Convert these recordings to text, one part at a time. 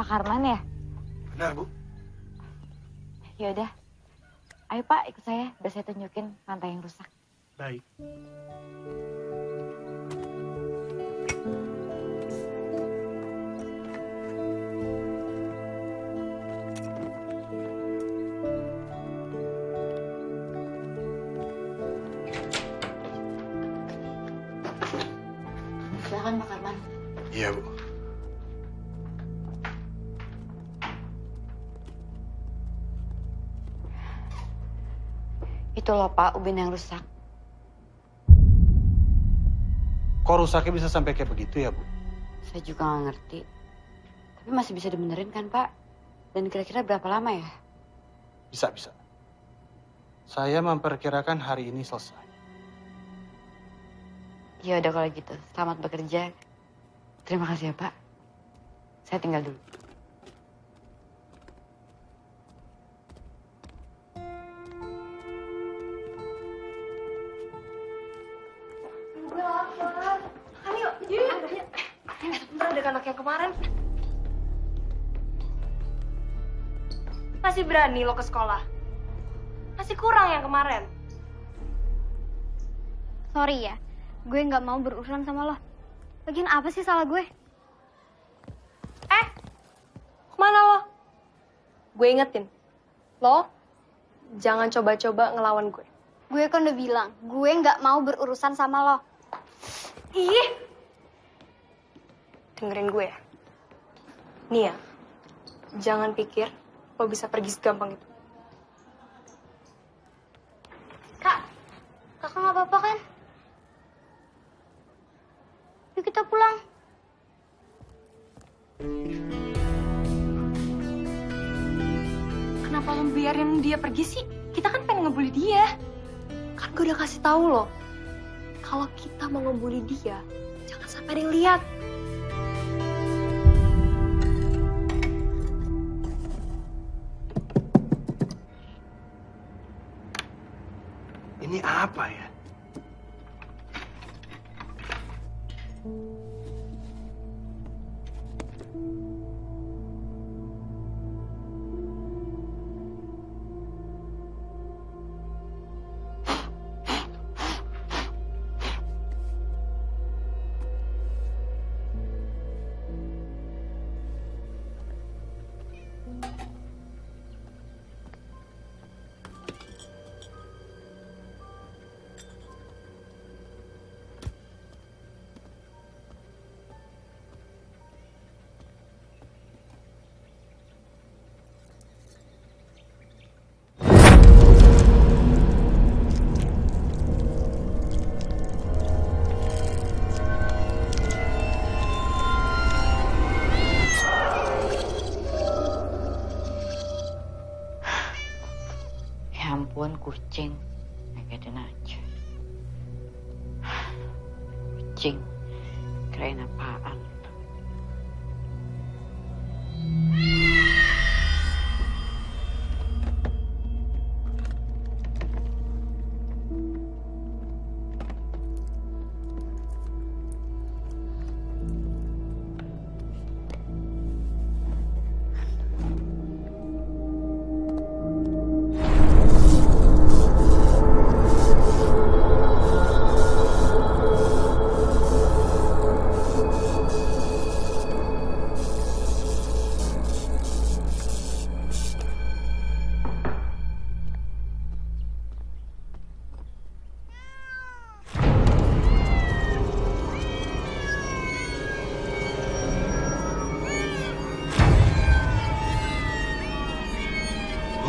Karman ya? Benar, Bu. Yaudah. Ayo Pak, ikut saya. Biar saya tunjukin lantai yang rusak. Baik. Silakan Pak Karman. Iya, Bu. Itu loh Pak, ubin yang rusak. Kok rusaknya bisa sampai kayak begitu ya, Bu? Saya juga nggak ngerti. Tapi masih bisa dibenerin kan Pak? Dan kira-kira berapa lama ya? Bisa. Saya memperkirakan hari ini selesai. Ya udah kalau gitu, selamat bekerja. Terima kasih ya Pak. Saya tinggal dulu. Gue lapar. Makan yuk. Bener dengan anak yang kemarin. Masih berani lo ke sekolah? Masih kurang yang kemarin. Sorry ya, gue nggak mau berurusan sama lo. Lagian apa sih salah gue? Kemana lo? Gue ingetin. Lo jangan coba-coba ngelawan gue. Gue kan udah bilang, gue nggak mau berurusan sama lo. Ih! Dengerin gue ya. Nih ya, jangan pikir lo bisa pergi segampang itu. Kak, kakak nggak apa-apa kan? Yuk kita pulang. Kenapa lo biarin dia pergi sih? Kita kan pengen ngebully dia. Kan gue udah kasih tahu lo. Kalau kita mau ngebully dia, jangan sampai ada yang lihat. Ini apa ya? Ya ampun, kucing. Ngagetin aja. Kucing. Kirain apaan?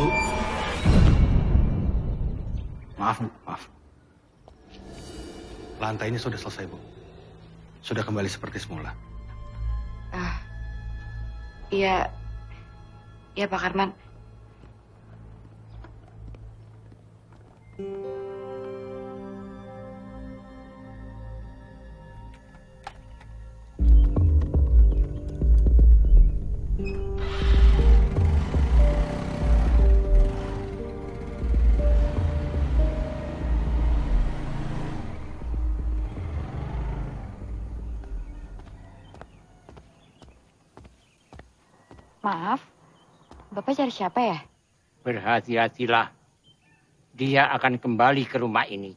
Bu. Maaf. Lantai ini sudah selesai, Bu. Sudah kembali seperti semula. Iya. Iya Pak Karman. Maaf, Bapak cari siapa ya? Berhati-hatilah. Dia akan kembali ke rumah ini.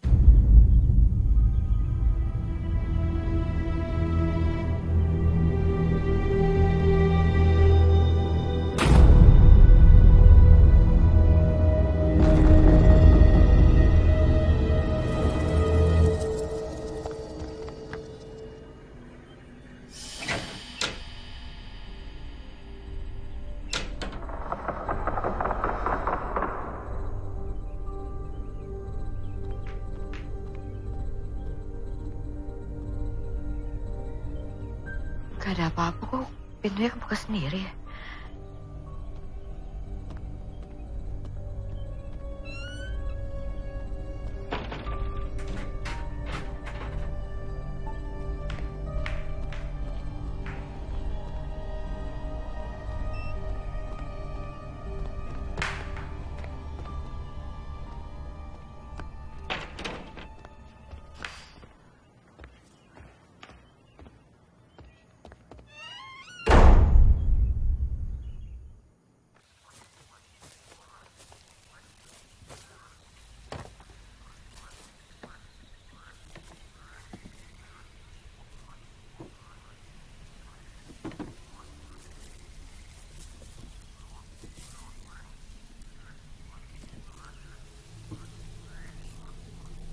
Gak ada apa-apa kok. Pintunya kebuka sendiri ya.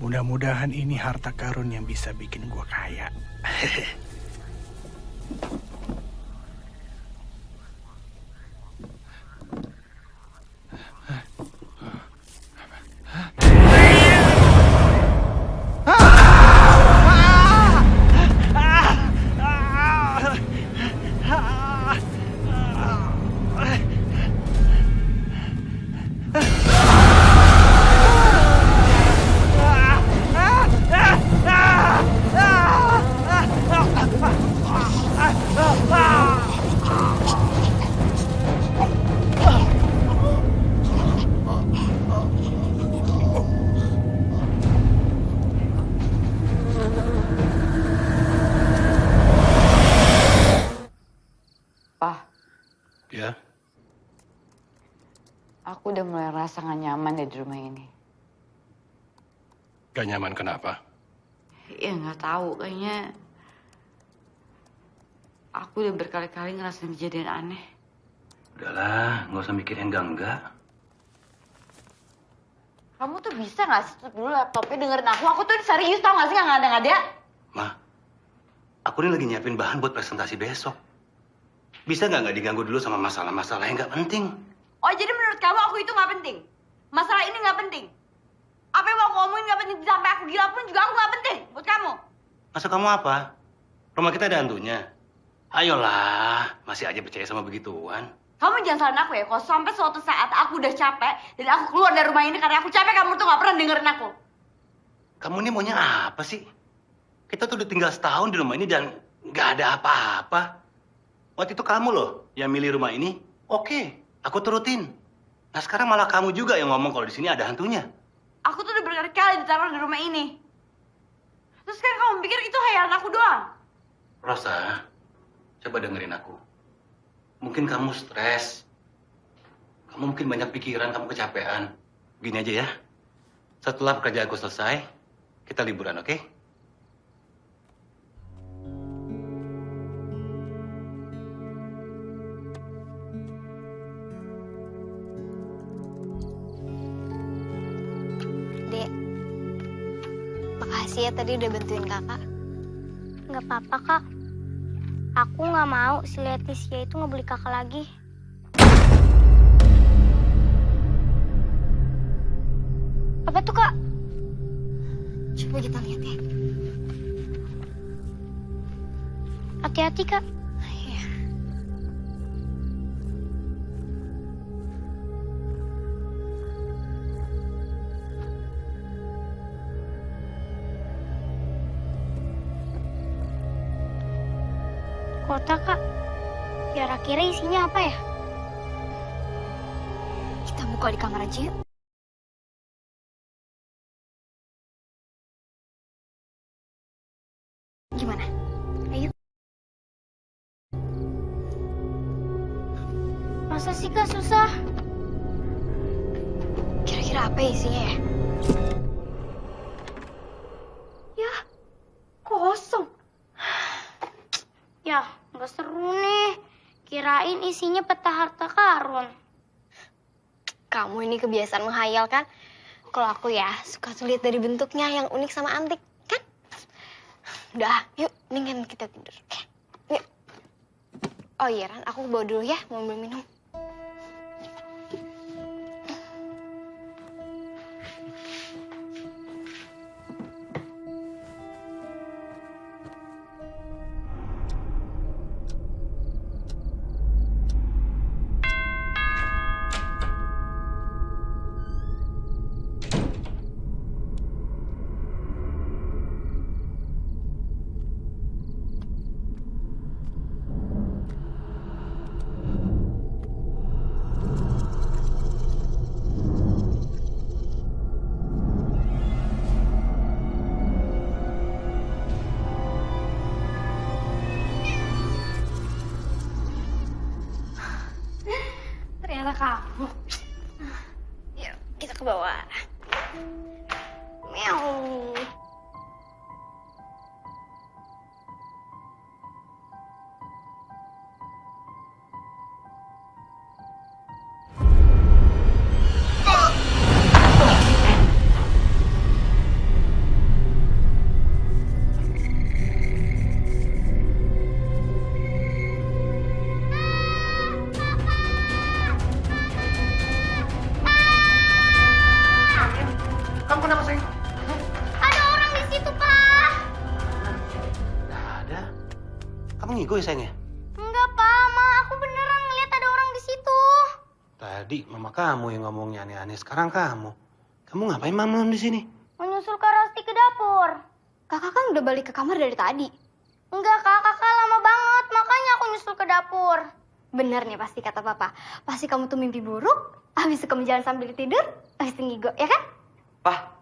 Mudah-mudahan ini harta karun yang bisa bikin gua kaya. Ya, Aku udah mulai rasa gak nyaman deh di rumah ini. gak nyaman kenapa? Ya nggak tahu, kayaknya aku udah berkali-kali ngerasain kejadian aneh. Udahlah, nggak usah mikir yang enggak. Kamu tuh bisa nggak sih tutup dulu laptopnya, dengerin aku? Aku tuh serius, tau nggak sih, nggak ngada-ngada. Ma, aku ini lagi nyiapin bahan buat presentasi besok. Bisa nggak diganggu dulu sama masalah-masalah yang nggak penting? Oh, jadi menurut kamu aku itu nggak penting? Masalah ini nggak penting? Apa yang mau aku ngomongin nggak penting, sampai aku gila pun juga aku nggak penting buat kamu. Maksud kamu apa? Rumah kita ada hantunya. Ayolah, masih aja percaya sama begituan. Kamu jangan salahin aku ya, kalau sampai suatu saat aku udah capek dan aku keluar dari rumah ini karena aku capek, kamu tuh nggak pernah dengerin aku. Kamu ini maunya apa sih? Kita tuh udah tinggal setahun di rumah ini dan nggak ada apa-apa. Waktu itu kamu loh yang milih rumah ini. Oke, aku turutin. Nah sekarang malah kamu juga yang ngomong kalau di sini ada hantunya. Aku tuh udah berkali-kali ditaruh di rumah ini. Terus sekarang kamu pikir itu hayalan aku doang? Rosa, coba dengerin aku. Mungkin kamu stres. Kamu mungkin banyak pikiran, kamu kecapean. Gini aja ya. Setelah pekerjaanku selesai, kita liburan, oke? Dek, makasih ya tadi udah bantuin kakak. Nggak apa-apa, Kak. Aku nggak mau si Leticia itu ngebeli kakak lagi. Apa tuh, Kak? Coba kita lihat ya. Hati-hati, Kak. Iya. Kotak, Kak. Kira-kira isinya apa ya? Kita buka di kamar aja yuk. Gimana? Ayo. Masa sih Kak susah? Kira-kira apa isinya ya? Ya, kosong. Ya, nggak seru nih. Kirain isinya peta harta karun. Kamu ini kebiasaan menghayal kan? Kalau aku ya suka sulit dari bentuknya yang unik sama antik, kan? Udah, yuk, mendingan kita tidur. Oke, yuk. Oh iya, Ran, aku bawa dulu ya, mau ambil minum. Ternyata kamu. Yuk, kita ke bawah. Meow. Kamu kenapa sayang? Ada orang di situ, Pak. Nggak ada. Kamu ngigo ya sayang ya? Enggak, Pak. Ma, aku beneran ngeliat ada orang di situ. Tadi mama kamu yang ngomongnya aneh-aneh. Sekarang kamu. Kamu ngapain malam di sini? Menyusul Kak Rasti ke dapur. Kakak kan udah balik ke kamar dari tadi. Enggak, Kak. Kakak lama banget. Makanya aku nyusul ke dapur. Bener nih pasti kata papa. Pasti kamu tuh mimpi buruk, habis itu kamu jalan sambil tidur, habis itu ngigo, ya kan? Pah,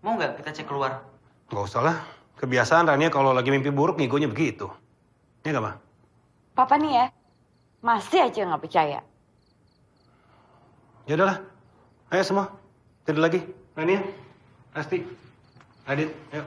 mau nggak kita cek keluar? Nggak usah lah. Kebiasaan Rania kalau lagi mimpi buruk ngigonya begitu. Ya nggak, Ma? Papa nih ya, masih aja nggak percaya. Ya udahlah. Ayo semua. Tidur lagi. Rania, Asti, Adit, ayo.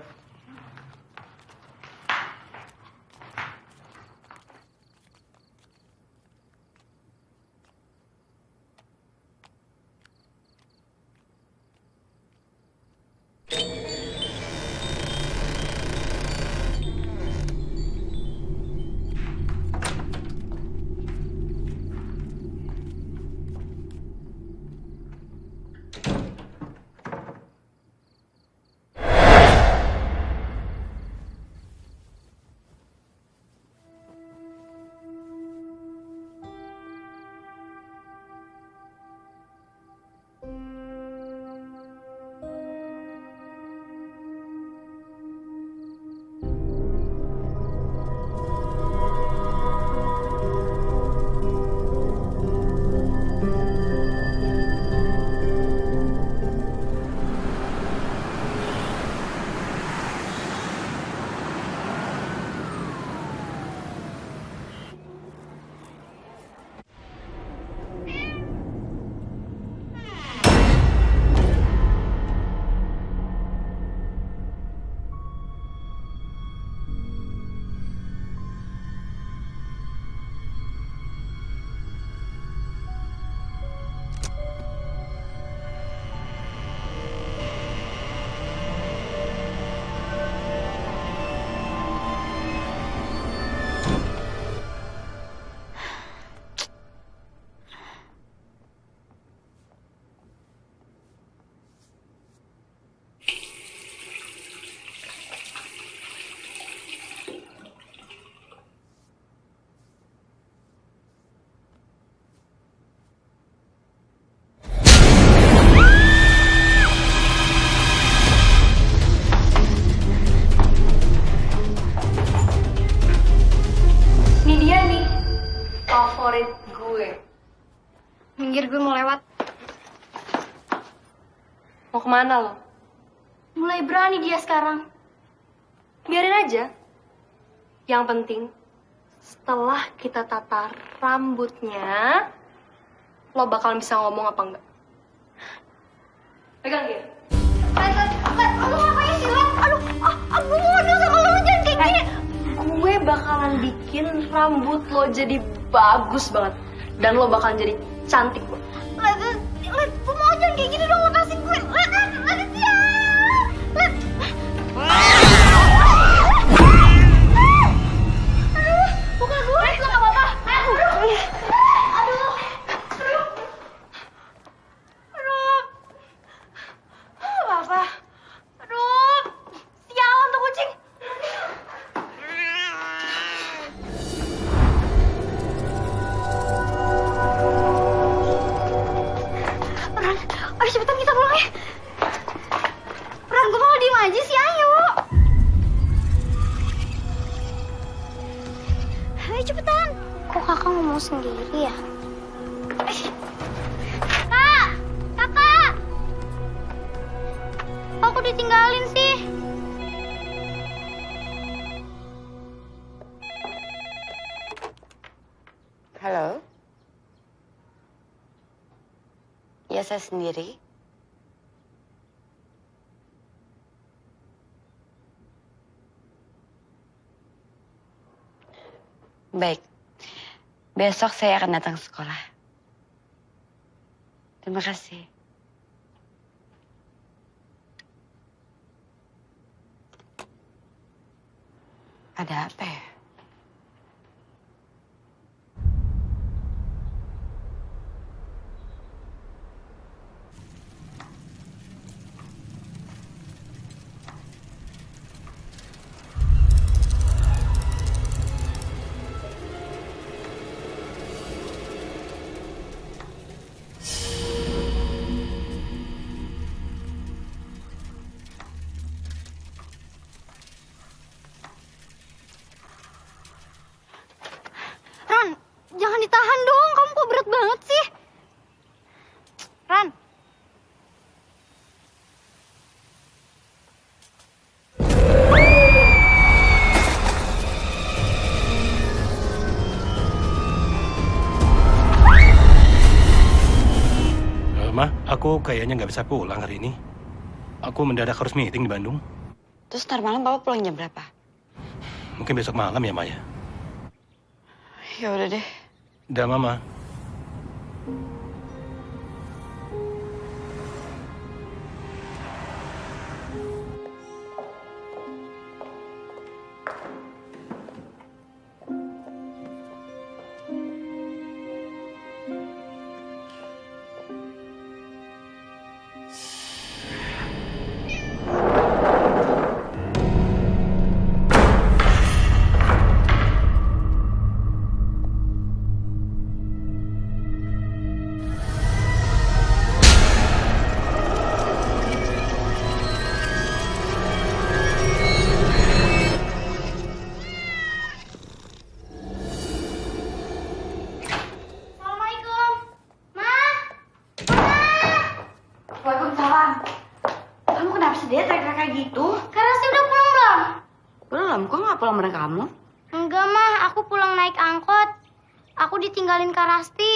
favorit gue. Minggir, gue mau lewat. Mau kemana lo? Mulai berani dia sekarang. Biarin aja. Yang penting, setelah kita tata rambutnya, lo bakal bisa ngomong apa enggak. Pegang dia. Aduh, ngapain sih, Let? Aduh, gue mau ngomong sama lo, jangan kayak gini. Gue bakalan bikin rambut lo jadi bagus banget. Dan lo bakalan jadi cantik banget. Let, gue mau jangan kayak gini dong, lepasin gue. Let, ya. Let. Aduh, bukan gue. Let, lo gak apa-apa. Aduh. Apa? Aduh, sialan tuh kucing. Ran, ayo cepetan kita pulang ya. Ran, gue mau diem aja sih, ayo. Ayo cepetan. Kok kakak ngomong sendiri ya? Kak! Kakak! Aku ditinggalin sih. Halo? Ya, saya sendiri. Baik. Besok saya akan datang ke sekolah. Terima kasih. Ada apa ya? Ran, jangan ditahan dong. Kamu kok berat banget sih? Ran. Ma, aku kayaknya nggak bisa pulang hari ini. Aku mendadak harus meeting di Bandung. Terus ntar malam Papa pulang jam berapa? Mungkin besok malam ya, Maya. Ya udah deh. Udah, Mama. Assalamualaikum. Ma. Waalaikumsalam. Kamu kenapa sih dia teriak kayak gitu? Kak Rasti udah pulang belum? Belum, kok nggak pulang bareng kamu? Enggak, Mah. Aku pulang naik angkot. Aku ditinggalin Kak Rasti.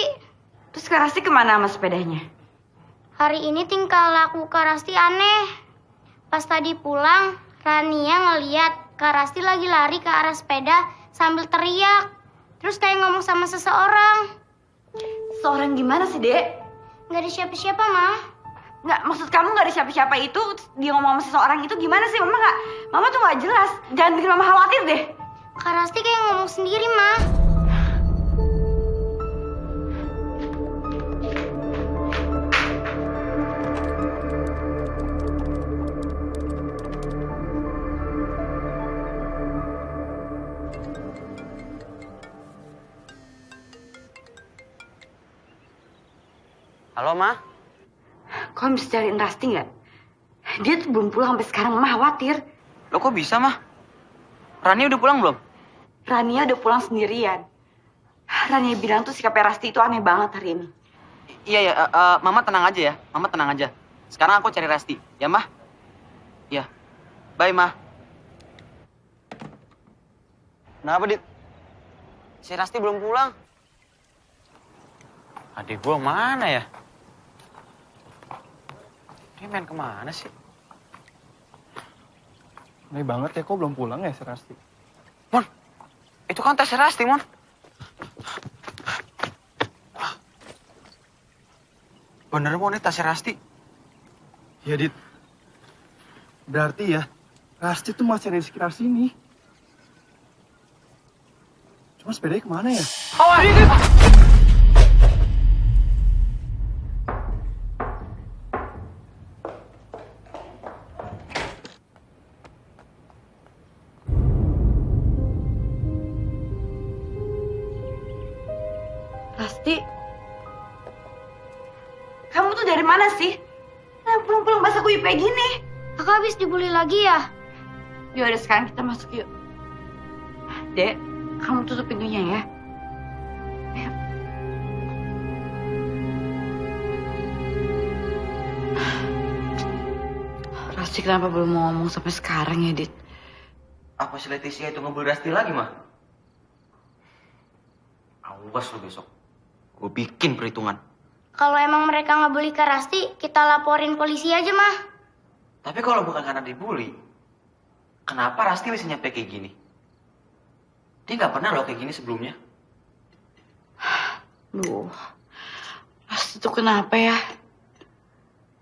Terus Kak Rasti kemana sama sepedanya? Hari ini tingkah laku Kak Rasti aneh. Pas tadi pulang, Rania ngeliat Kak Rasti lagi lari ke arah sepeda sambil teriak. Terus kayak ngomong sama seseorang. Seorang gimana sih, Dek? Nggak ada siapa-siapa, Mah. Nggak, maksud kamu nggak ada siapa-siapa itu, dia ngomong sama seseorang itu gimana sih? Mama tuh nggak jelas. Jangan bikin Mama khawatir deh. Kak Rasti kayak ngomong sendiri, Mah. Halo, Ma? Kamu bisa cariin Rasti nggak? Dia tuh belum pulang sampai sekarang, Mama khawatir. Lo kok bisa, Ma? Rani udah pulang belum? Rania udah pulang sendirian. Rania bilang tuh sikapnya Rasti itu aneh banget hari ini. Iya, Mama tenang aja ya. Mama tenang aja. Sekarang aku cari Rasti. Ya, Ma? Ya. Bye, Ma. Kenapa, Dit? Si Rasti belum pulang. Adik gua mana ya? Dia main kemana sih? Aneh banget ya, kok belum pulang ya si Rasti? Mon, itu kan tas Rasti, Mon. Bener, Mon, ini tas Rasti. Ya, Dit. Berarti ya, Rasti tuh masih ada di sekitar sini. Cuma sepedanya kemana ya? Awas! Rasti, kamu tuh dari mana sih? Nah, pulang-pulang basah kuyup kayak gini. Aku habis dibully lagi ya? Yaudah sekarang kita masuk yuk. Dek, kamu tutup pintunya ya. Ayo. Rasti kenapa belum mau ngomong sampai sekarang ya, Dit? Apa si Leticia itu ngebully Rasti lagi, mah? Awas lo besok. Gue bikin perhitungan. Kalau emang mereka ngebully Kak Rasti, kita laporin polisi aja, Mah. Tapi kalau bukan karena dibully, kenapa Rasti bisa nyampe kayak gini? Dia nggak pernah loh kayak gini sebelumnya. Duh, Rasti tuh kenapa ya?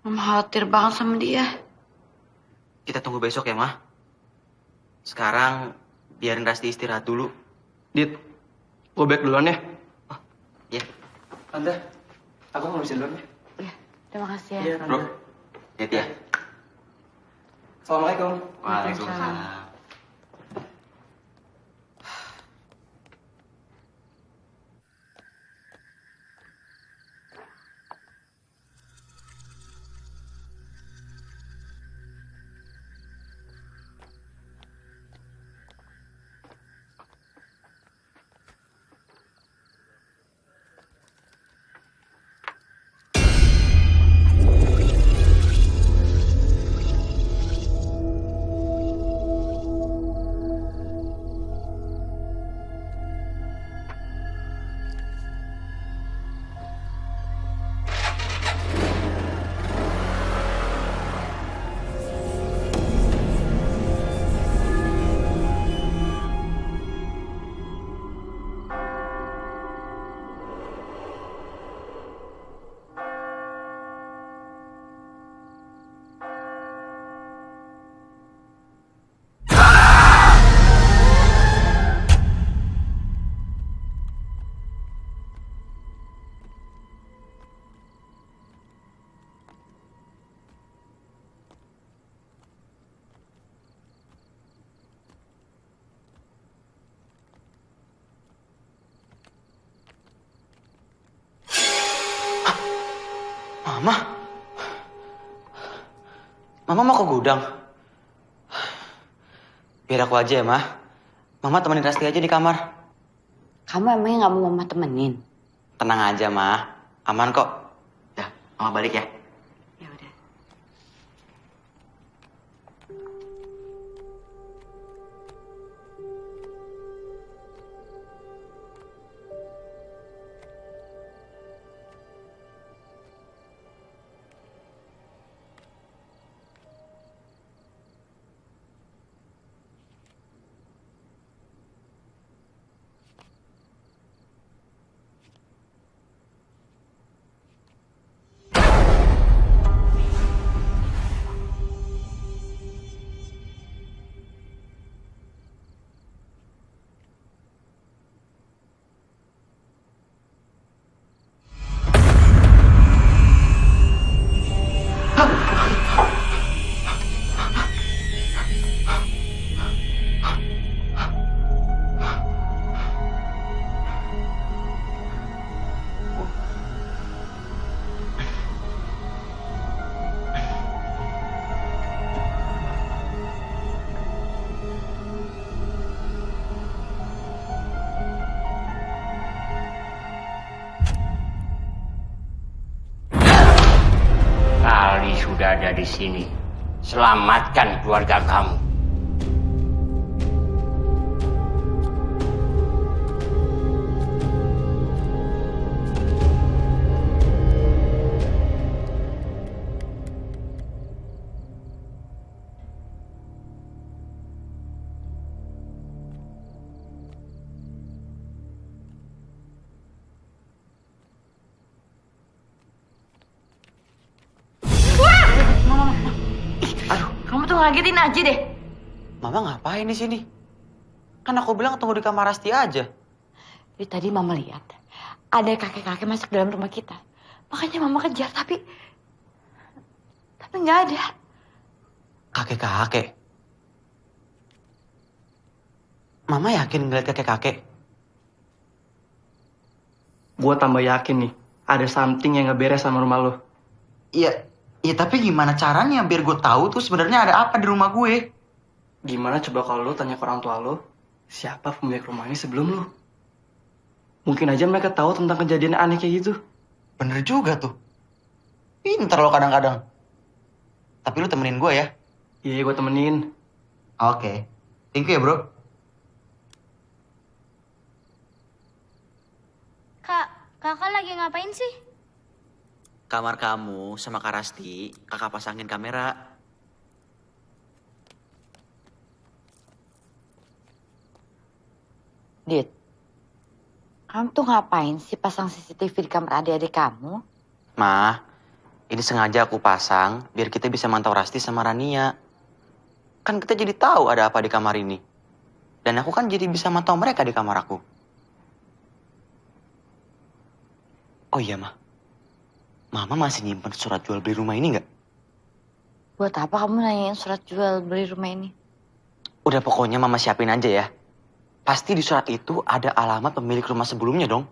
Mama khawatir banget sama dia. Kita tunggu besok ya, Mah. Sekarang biarin Rasti istirahat dulu. Dit, gue back duluan ya. Oh, iya. Tante, aku mau bisa duluan ya. Iya, terima kasih ya. Iya, Bro, Tante. hati ya. Assalamualaikum. Waalaikumsalam. Mama mau ke gudang? Biar aku aja ya, Mah. Mama temenin Rasti aja di kamar. Kamu emangnya nggak mau mama temenin? Tenang aja, Mah. Aman kok. Ya, Mama balik ya. Ya udah. sudah ada di sini. Selamatkan keluarga kamu. ngagetin aja deh. Mama ngapain di sini? Kan aku bilang tunggu di kamar Rasti aja. Jadi tadi Mama lihat ada kakek-kakek masuk dalam rumah kita. Makanya Mama kejar, tapi nggak ada. Kakek-kakek? Mama yakin ngeliat kakek-kakek? Gue tambah yakin nih, ada something yang nggak beres sama rumah lo. Iya, tapi gimana caranya biar gue tahu tuh sebenarnya ada apa di rumah gue? Gimana coba kalau lo tanya ke orang tua lo, siapa pemilik rumah ini sebelum lo? Mungkin aja mereka tahu tentang kejadian aneh kayak gitu. Bener juga tuh. Pinter lo kadang-kadang. Tapi lo temenin gue ya? Iya, gue temenin. Oke. Thank you ya, bro. Kak, kakak lagi ngapain sih? Kamar kamu sama Kak Rasti, kakak pasangin kamera. Dit, kamu tuh ngapain sih pasang CCTV di kamar adik-adik kamu? Ma, ini sengaja aku pasang biar kita bisa mantau Rasti sama Rania. Kan kita jadi tahu ada apa di kamar ini. Dan aku kan jadi bisa mantau mereka di kamar aku. Oh iya, Ma. Mama masih nyimpen surat jual beli rumah ini nggak? Buat apa kamu nanyain surat jual beli rumah ini? Udah pokoknya Mama siapin aja ya. Pasti di surat itu ada alamat pemilik rumah sebelumnya dong.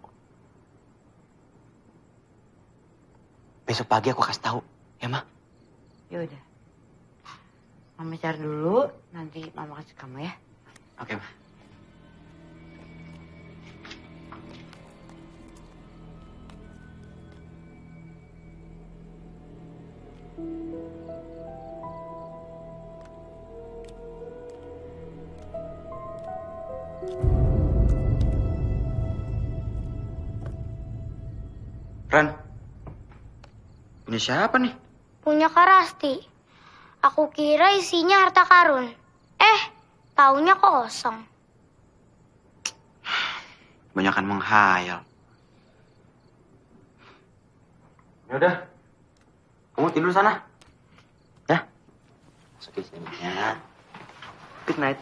Besok pagi aku kasih tahu, ya Ma? Yaudah. Mama cari dulu, nanti Mama kasih kamu ya. Oke, Ma. Ran, punya siapa nih? Punya Kak Rasti. Aku kira isinya harta karun. Taunya kosong. Banyakan menghayal. Ya udah, kamu tidur sana. Ya, masukin sini ya. Good night.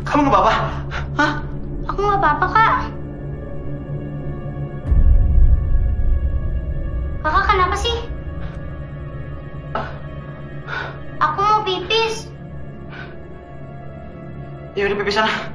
Kamu nggak apa-apa? Hah? Aku nggak apa-apa, Kak. Kakak kenapa sih? Aku mau pipis. Ya udah pipis sana.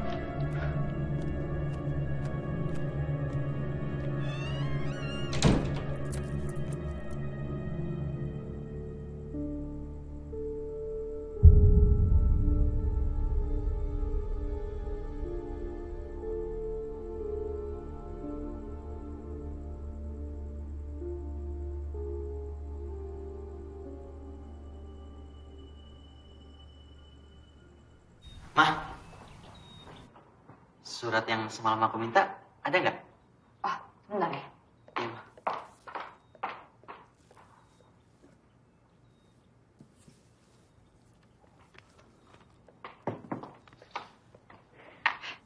Mah, surat yang semalam aku minta ada nggak? Oh, sebentar ya. Iya, Mah.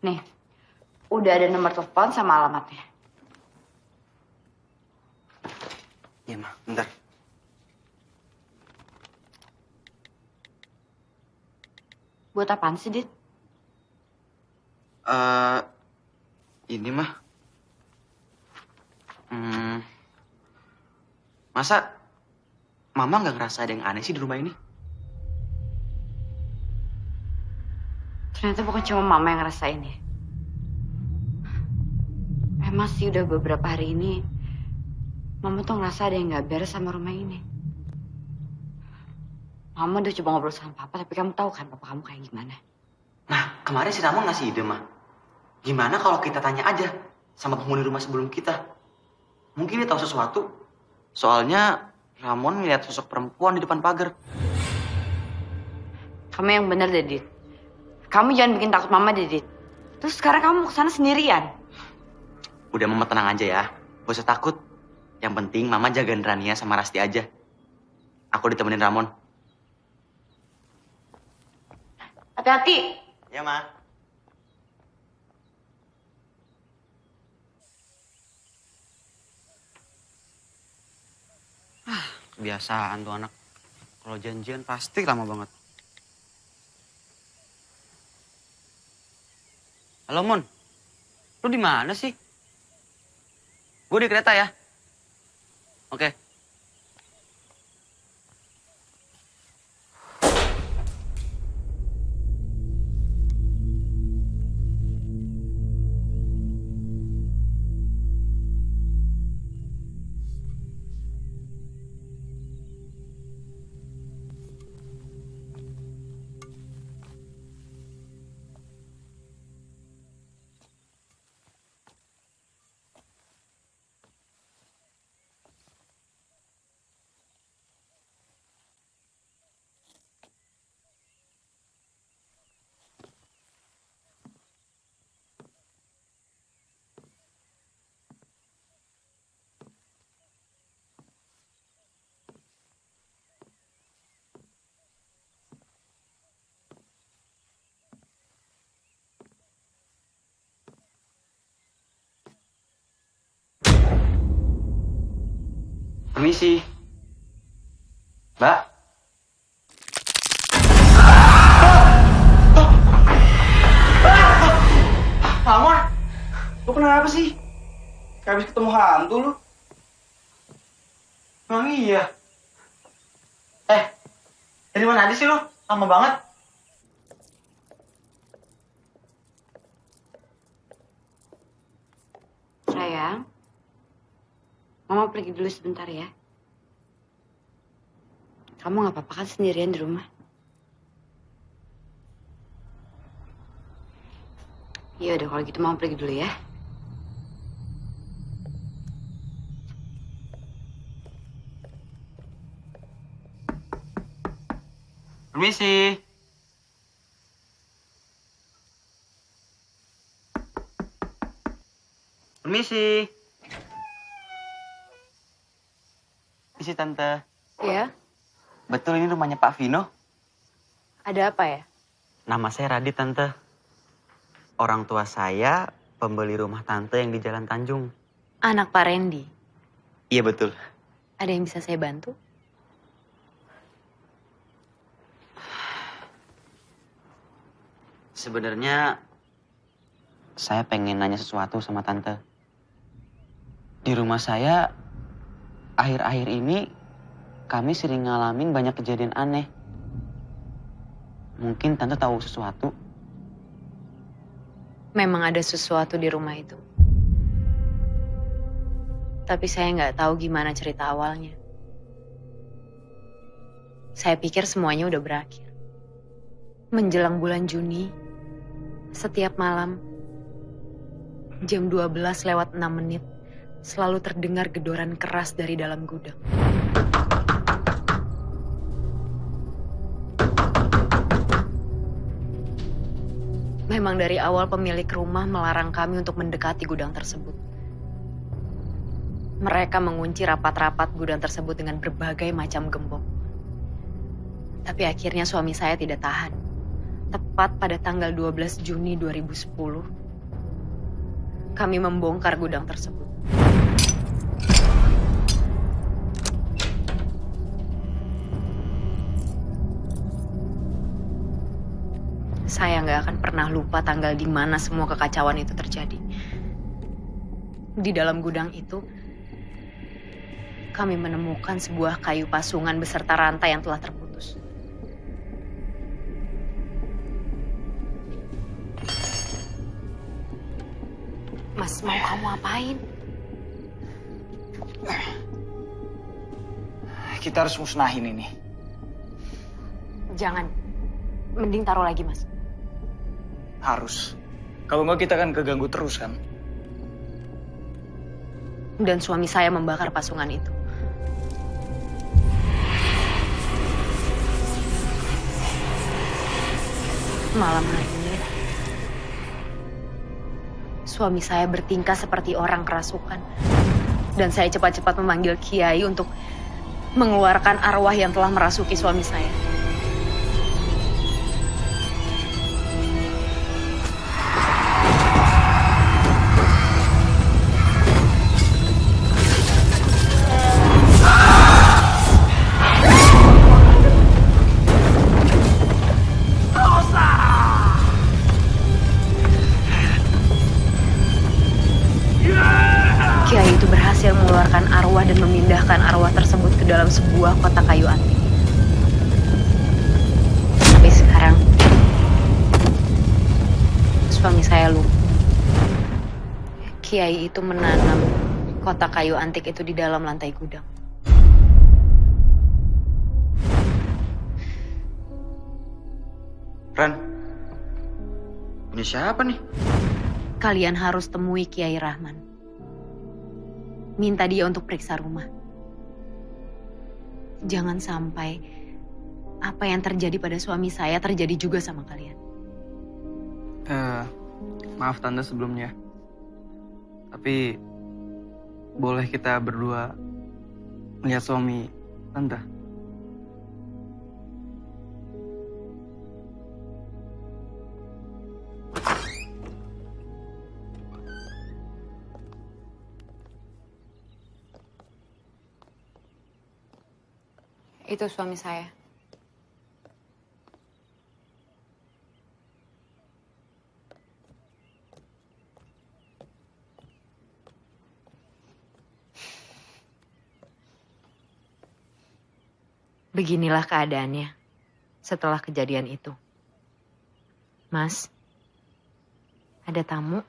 Nih, udah ada nomor telepon sama alamatnya. Iya, Ma. Bentar. Buat apaan sih, Dit? Ini mah. Masa Mama nggak ngerasa ada yang aneh sih di rumah ini? Ternyata bukan cuma Mama yang ngerasain ya. Emang sih udah beberapa hari ini Mama tuh ngerasa ada yang nggak beres sama rumah ini. Mama udah coba ngobrol sama Papa, tapi kamu tahu kan Papa kamu kayak gimana. Nah, kemarin si Ramon ngasih ide, Ma. Gimana kalau kita tanya aja sama penghuni rumah sebelum kita? Mungkin dia tahu sesuatu. Soalnya Ramon ngeliat sosok perempuan di depan pagar. Kamu yang bener deh, Dit. Kamu jangan bikin takut Mama deh, Dit. Terus sekarang kamu mau kesana sendirian. Udah, Mama tenang aja ya. Gak usah takut. Yang penting Mama jagain Rania sama Rasti aja. Aku ditemenin Ramon. Hati-hati. Ya, Ma. Kebiasaan tuh anak. Kalau janjian pasti lama banget. Halo, Mon. Lu di mana sih? Gue di kereta ya. Oke. Permisi. Mbak. Ramon, lu kenapa sih? Kayak habis ketemu hantu lu. Emang iya? Dari mana aja sih lu? Lama banget. Sayang, Mama pergi dulu sebentar ya. Kamu nggak apa-apa kan sendirian di rumah? Iya udah kalau gitu Mama pergi dulu ya. Permisi. Permisi. Permisi, Tante. Ya, Betul ini rumahnya Pak Vino? ada apa ya? Nama saya Radit, Tante. Orang tua saya pembeli rumah Tante yang di Jalan Tanjung. Anak Pak Randy. Iya, betul. Ada yang bisa saya bantu? Sebenarnya saya pengen nanya sesuatu sama Tante. Di rumah saya akhir-akhir ini kami sering ngalamin banyak kejadian aneh. Mungkin Tante tahu sesuatu. Memang ada sesuatu di rumah itu. Tapi saya nggak tahu gimana cerita awalnya. Saya pikir semuanya udah berakhir. Menjelang bulan Juni, setiap malam, jam 12:06, selalu terdengar gedoran keras dari dalam gudang. Memang dari awal pemilik rumah melarang kami untuk mendekati gudang tersebut. Mereka mengunci rapat-rapat gudang tersebut dengan berbagai macam gembok. Tapi akhirnya suami saya tidak tahan. Tepat pada tanggal 12 Juni 2010, kami membongkar gudang tersebut. Saya nggak akan pernah lupa tanggal di mana semua kekacauan itu terjadi. Di dalam gudang itu, kami menemukan sebuah kayu pasungan beserta rantai yang telah terputus. Mas, mau kamu apain? Kita harus musnahin ini. Jangan. Mending taruh lagi, Mas. Harus. Kalau nggak kita akan keganggu terus kan? Dan suami saya membakar pasungan itu. Malam harinya, suami saya bertingkah seperti orang kerasukan. Dan saya cepat-cepat memanggil Kiai untuk mengeluarkan arwah yang telah merasuki suami saya. Kiai itu berhasil mengeluarkan arwah dan memindahkan arwah tersebut ke dalam sebuah kotak kayu antik. Sampai sekarang, suami saya lupa. Kiai itu menanam kotak kayu antik itu di dalam lantai gudang. Ran, ini siapa nih? Kalian harus temui Kiai Rahman. Minta dia untuk periksa rumah. Jangan sampai apa yang terjadi pada suami saya terjadi juga sama kalian. Maaf Tante sebelumnya. Tapi boleh kita berdua melihat suami Tante? Itu suami saya. Beginilah keadaannya setelah kejadian itu. Mas, ada tamu.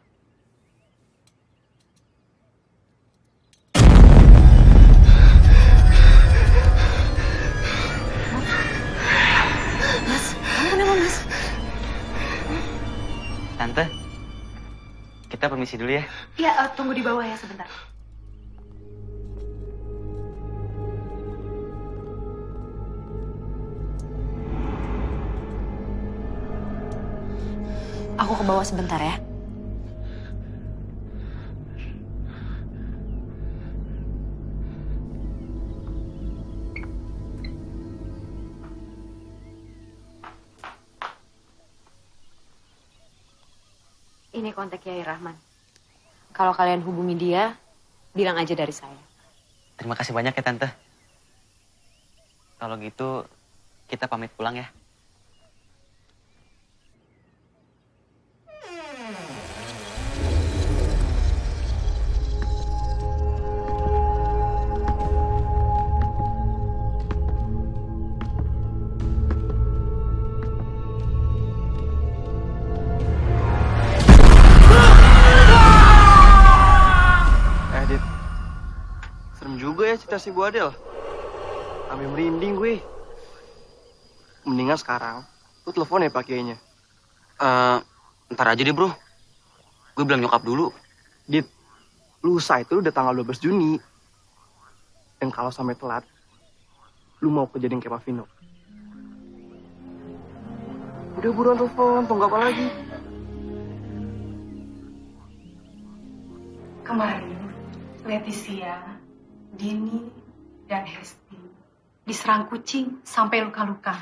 Tante, kita permisi dulu ya. Ya, tunggu di bawah ya sebentar. Aku ke bawah sebentar ya. Ini kontak Kiai Rahman. Kalau kalian hubungi dia, bilang aja dari saya. Terima kasih banyak ya Tante. Kalau gitu, kita pamit pulang ya. Juga ya cerita si Bu Adel. Sampai merinding gue. Mendingan sekarang lu telepon ya Pak Kiainya. Ntar aja deh bro. Gue bilang nyokap dulu. Dit, lusa itu udah tanggal 12 Juni. Dan kalau sampai telat, lu mau kejadian kayak Pak Vino. Udah buruan telepon, tunggu apa lagi? Kemarin, Leticia, Dini, dan Hesti diserang kucing sampai luka-luka.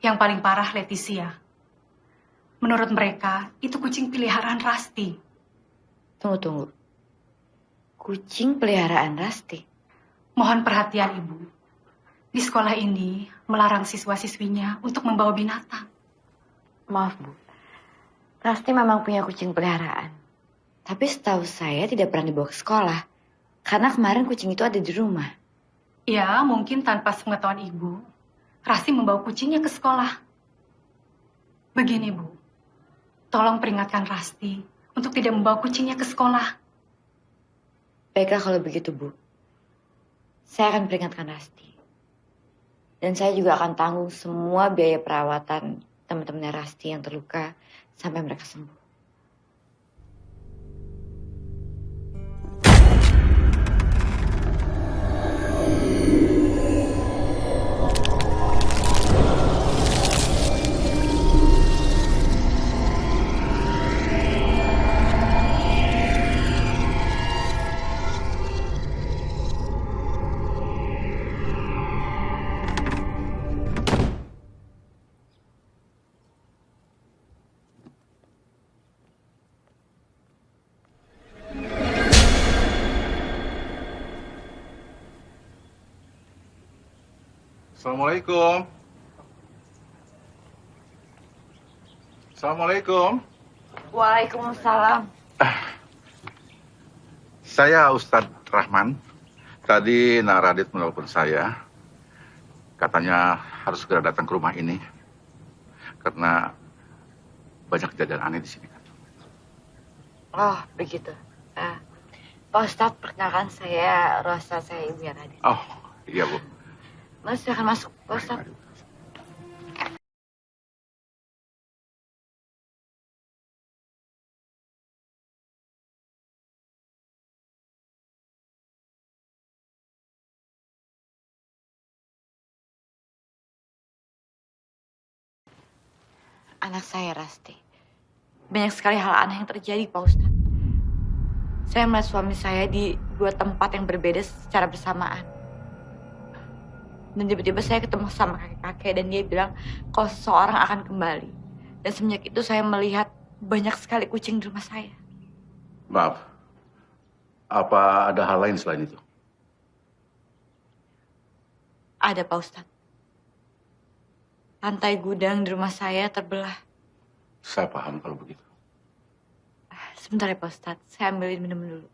Yang paling parah Leticia. Menurut mereka, itu kucing peliharaan Rasti. Tunggu. Kucing peliharaan Rasti? Mohon perhatian, Ibu. Di sekolah ini melarang siswa-siswinya untuk membawa binatang. Maaf, Bu. Rasti memang punya kucing peliharaan. Tapi setahu saya tidak pernah dibawa ke sekolah. Karena kemarin kucing itu ada di rumah. Ya, mungkin tanpa sepengetahuan Ibu, Rasti membawa kucingnya ke sekolah. Begini, Bu. Tolong peringatkan Rasti untuk tidak membawa kucingnya ke sekolah. Baiklah kalau begitu, Bu. Saya akan peringatkan Rasti. Dan saya juga akan tanggung semua biaya perawatan teman-temannya Rasti yang terluka sampai mereka sembuh. Assalamualaikum. Assalamualaikum. Waalaikumsalam. Saya Ustadz Rahman. Tadi Nak Radit menelpon saya. Katanya harus segera datang ke rumah ini. Karena banyak kejadian aneh di sini. Oh, begitu. Pak Ustadz, perkenalkan saya Rosa, saya ibunya Radit. Oh, iya Bu. Mas, silahkan masuk, Pak Ustadz. Anak saya, Rasti. Banyak sekali hal aneh yang terjadi, Pak Ustadz. Saya melihat suami saya di dua tempat yang berbeda secara bersamaan. Dan tiba-tiba saya ketemu sama kakek-kakek dan dia bilang kalau seseorang akan kembali. Dan semenjak itu saya melihat banyak sekali kucing di rumah saya. Maaf. Apa ada hal lain selain itu? Ada, Pak Ustadz. Lantai gudang di rumah saya terbelah. Saya paham kalau begitu. Sebentar ya, Pak Ustadz. Saya ambilin minum dulu.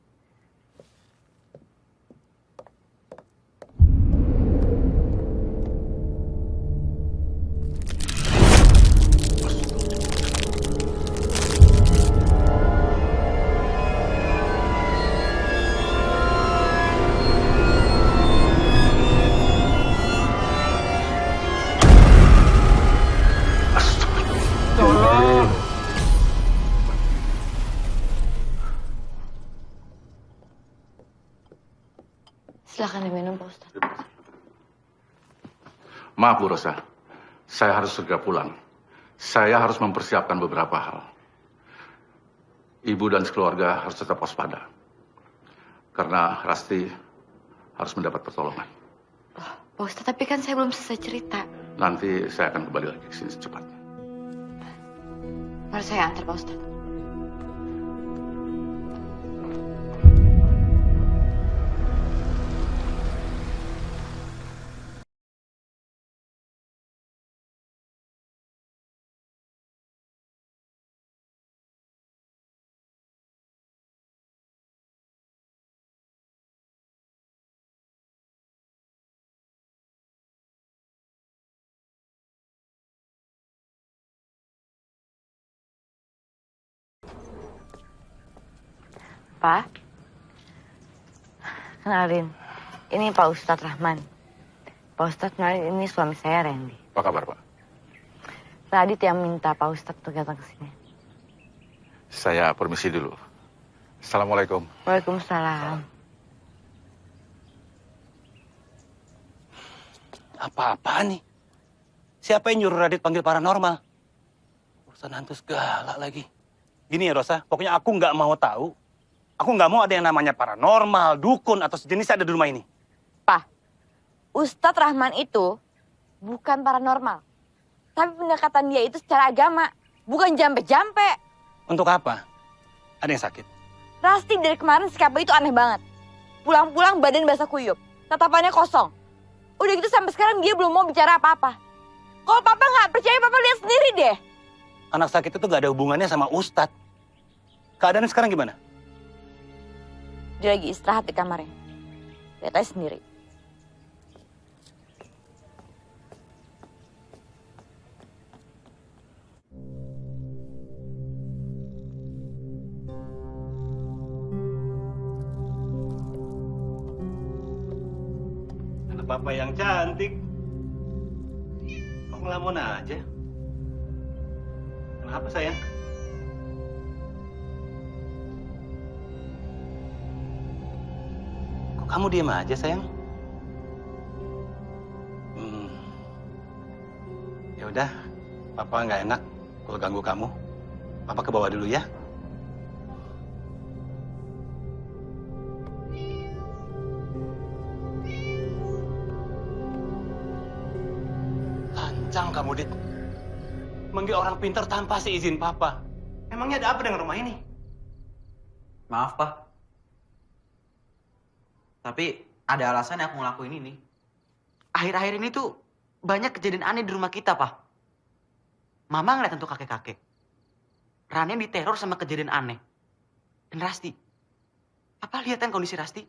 Silahkan diminum, Pak Ustadz. Maaf Bu Rosa, saya harus segera pulang. Saya harus mempersiapkan beberapa hal. Ibu dan sekeluarga harus tetap waspada. Karena Rasti harus mendapat pertolongan. Oh, Pak Ustadz, tapi kan saya belum selesai cerita. Nanti saya akan kembali lagi ke sini secepatnya. Mari saya antar, Pak Ustadz. Pak, kenalin, ini Pak Ustadz Rahman. Pak Ustadz, kenalin, ini suami saya, Randy. Apa kabar, Pak? Radit yang minta Pak Ustadz untuk datang ke sini. Saya permisi dulu. Assalamualaikum. Waalaikumsalam. Apa-apaan nih? Siapa yang nyuruh Radit panggil paranormal? Urusan hantu segala lagi. Gini ya, Rosa, pokoknya aku nggak mau tahu. Aku nggak mau ada yang namanya paranormal, dukun, atau sejenis ada di rumah ini. Pak, Ustadz Rahman itu bukan paranormal. Tapi pendekatan dia itu secara agama. Bukan jampe-jampe. Untuk apa? Ada yang sakit? Rasti dari kemarin sikapnya itu aneh banget. Pulang-pulang badan basah kuyup. Tatapannya kosong. Udah gitu sampai sekarang dia belum mau bicara apa-apa. Kalau papa nggak percaya, papa lihat sendiri deh. Anak sakit itu gak ada hubungannya sama Ustadz. Keadaannya sekarang gimana? Dia lagi istirahat di kamarnya. Lihat aja sendiri. Anak papa yang cantik. Kok ngelamun aja? Kenapa sayang? Kok kamu diam aja sayang? Ya udah, papa nggak enak kalau ganggu kamu. Papa ke bawah dulu ya. Lancang kamu, Dit. Manggil orang pintar tanpa seizin papa. Emangnya ada apa dengan rumah ini? Maaf, Pak. Tapi ada alasan yang aku ngelakuin ini. Akhir-akhir ini tuh banyak kejadian aneh di rumah kita, Pak. Mama ngeliat tentu kakek-kakek. Rania diteror sama kejadian aneh. Dan Rasti. Papa lihat kan kondisi Rasti?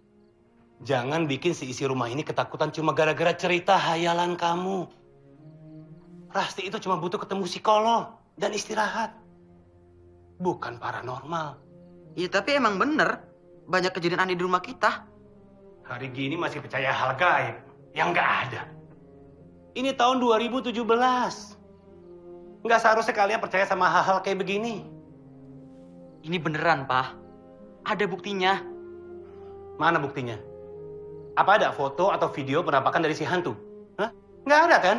Jangan bikin si isi rumah ini ketakutan cuma gara-gara cerita hayalan kamu. Rasti itu cuma butuh ketemu psikolog dan istirahat. Bukan paranormal. Iya, tapi emang bener. Banyak kejadian aneh di rumah kita. Hari gini masih percaya hal gaib yang nggak ada. Ini tahun 2017. Nggak seharusnya kalian percaya sama hal-hal kayak begini. Ini beneran, Pak. Ada buktinya. Mana buktinya? Apa ada foto atau video penampakan dari si hantu? Hah? Nggak ada kan?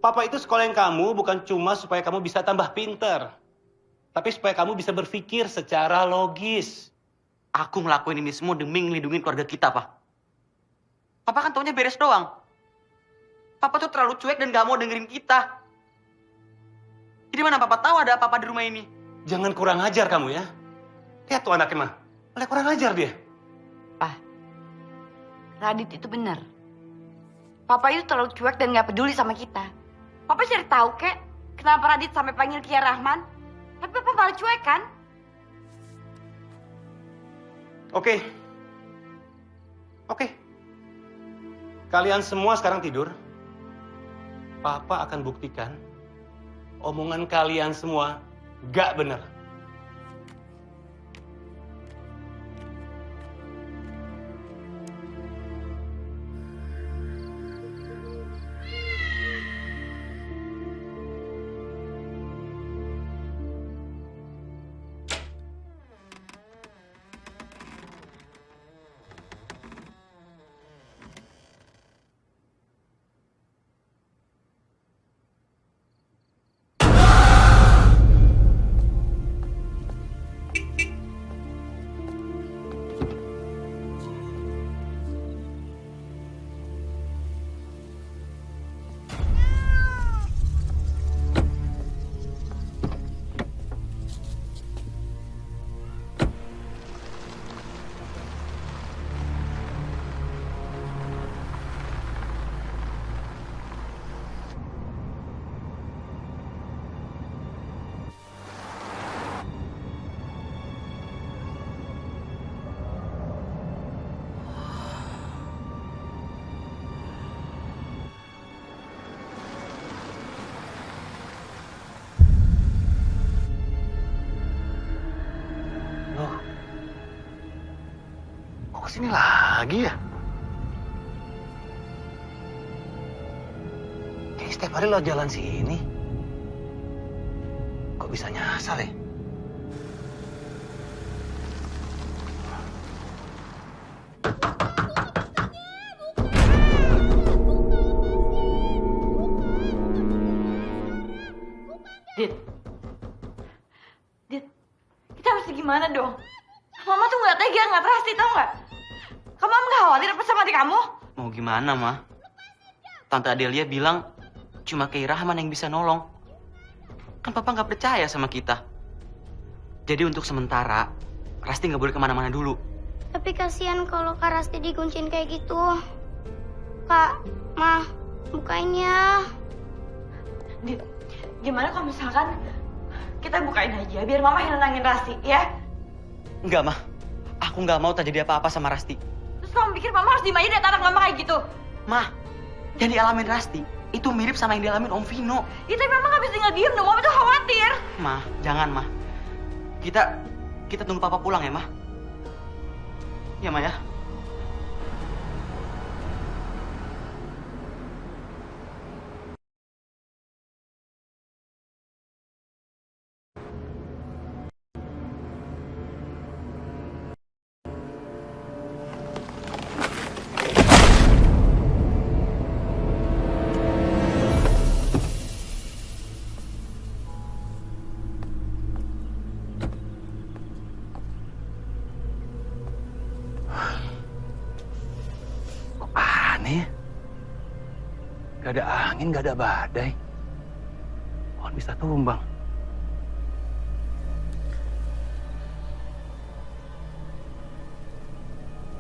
Papa itu sekolahin kamu bukan cuma supaya kamu bisa tambah pinter. Tapi supaya kamu bisa berpikir secara logis. Aku ngelakuin ini semua demi ngelindungin keluarga kita, Pak. Papa kan taunya beres doang. Papa tuh terlalu cuek dan gak mau dengerin kita. Jadi mana Papa tahu ada apa-apa di rumah ini? Jangan kurang ajar kamu ya. Lihat tuh anaknya mah. Malah kurang ajar dia. Radit itu benar. Papa itu terlalu cuek dan gak peduli sama kita. Papa cari tahu kek, kenapa Radit sampai panggil Kia Rahman? Tapi Papa malah cuek kan? Oke. Kalian semua sekarang tidur. Papa akan buktikan omongan kalian semua gak benar. Kesini lagi ya? Kayak setiap hari lo jalan sini. Kok bisa nyasar ya? Dit, kita mesti gimana dong? Mama tuh nggak tega, nggak trusty, tau nggak? Kamu nggak khawatir apa sama adik kamu? Mau gimana, Ma? Tante Adelia bilang cuma Kiai Rahman yang bisa nolong. Kan papa nggak percaya sama kita. Jadi untuk sementara, Rasti nggak boleh kemana-mana dulu. Tapi kasihan kalau Kak Rasti dikuncin kayak gitu. Kak, Ma, bukain ya. Gimana kalau misalkan kita bukain aja biar mama yang nenangin Rasti, ya? Enggak, mah. Aku nggak mau terjadi apa-apa sama Rasti. Terus kamu pikir mama harus diem aja liat anak mama kayak gitu? Mah, yang dialamin Rasti itu mirip sama yang dialamin Om Vino. Ya tapi mama nggak bisa tinggal diem dong, mama tuh khawatir. Mah, jangan, Mah. Kita tunggu papa pulang ya, Mah. Ya, Mah ya. Aneh. Gak ada angin, gak ada badai. Pohon bisa tumbang.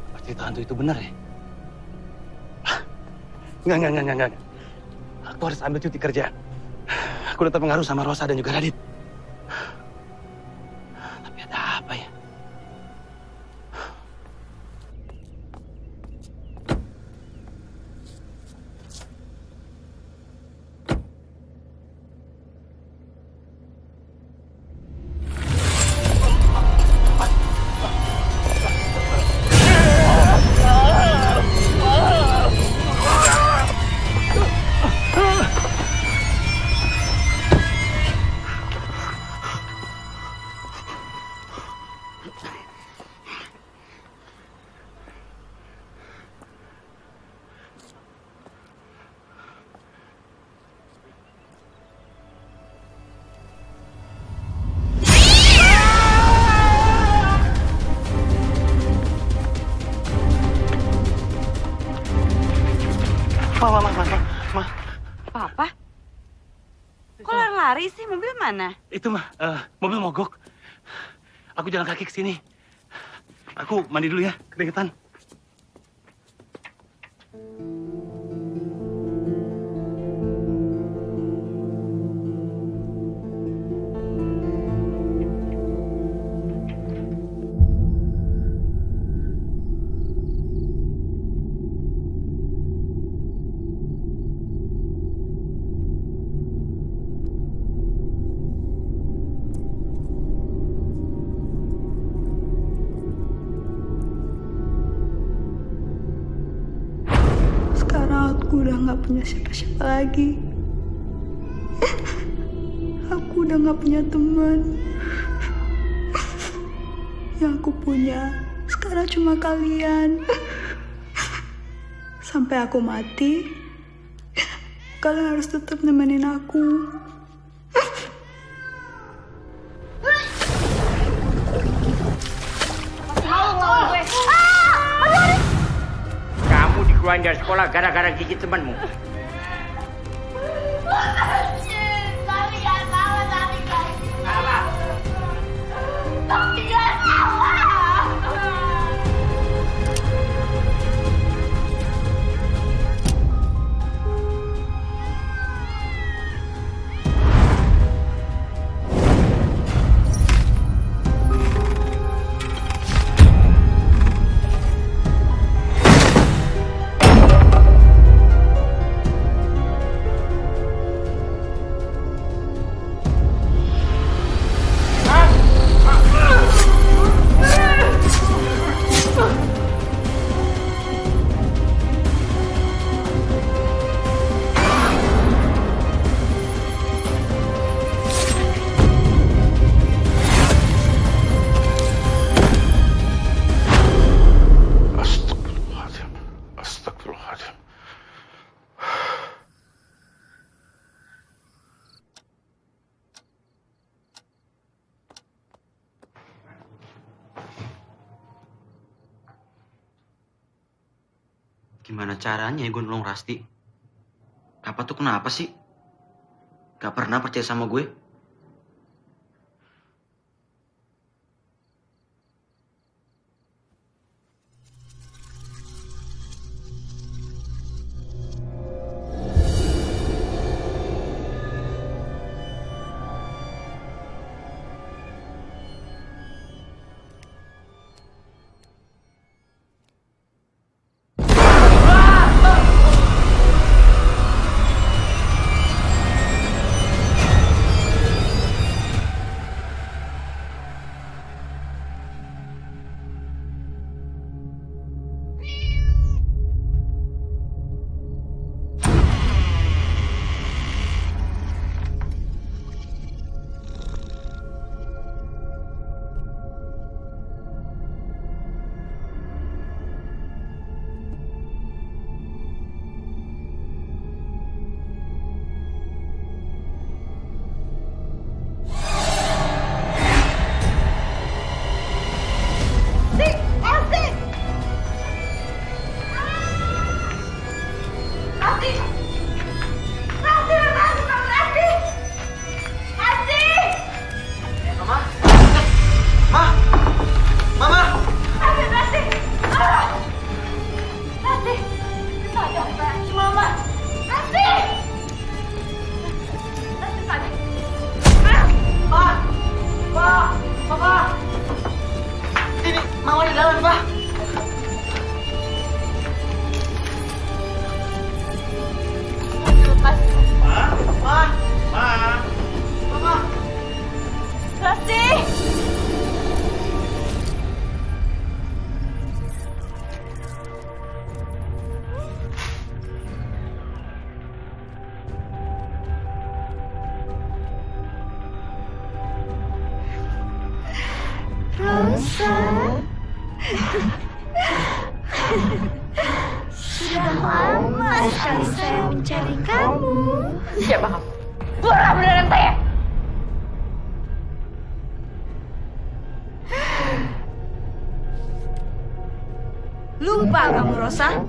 Apa cerita hantu itu benar ya? Enggak. Aku harus ambil cuti kerja. Aku udah terpengaruh sama Rosa dan juga Radit. Tapi ada apa ya? Ma. Papa? Kok lari-lari sih? Mobil mana? Itu mah, mobil mogok. Aku jalan kaki ke sini. Aku mandi dulu ya, keringetan. Aku udah gak punya siapa-siapa lagi. Aku udah gak punya teman. Yang aku punya sekarang cuma kalian. Sampai aku mati, kalian harus tetap nemenin aku. Keluar dari sekolah gara-gara gigit temanmu. Gimana caranya ya gue nolong Rasti? Papa tuh kenapa sih? Gak pernah percaya sama gue? Rosa. Sudah lama sekali saya mencari kamu. Siapa kamu? Buang beneran saya! Lupa kamu, Rosa?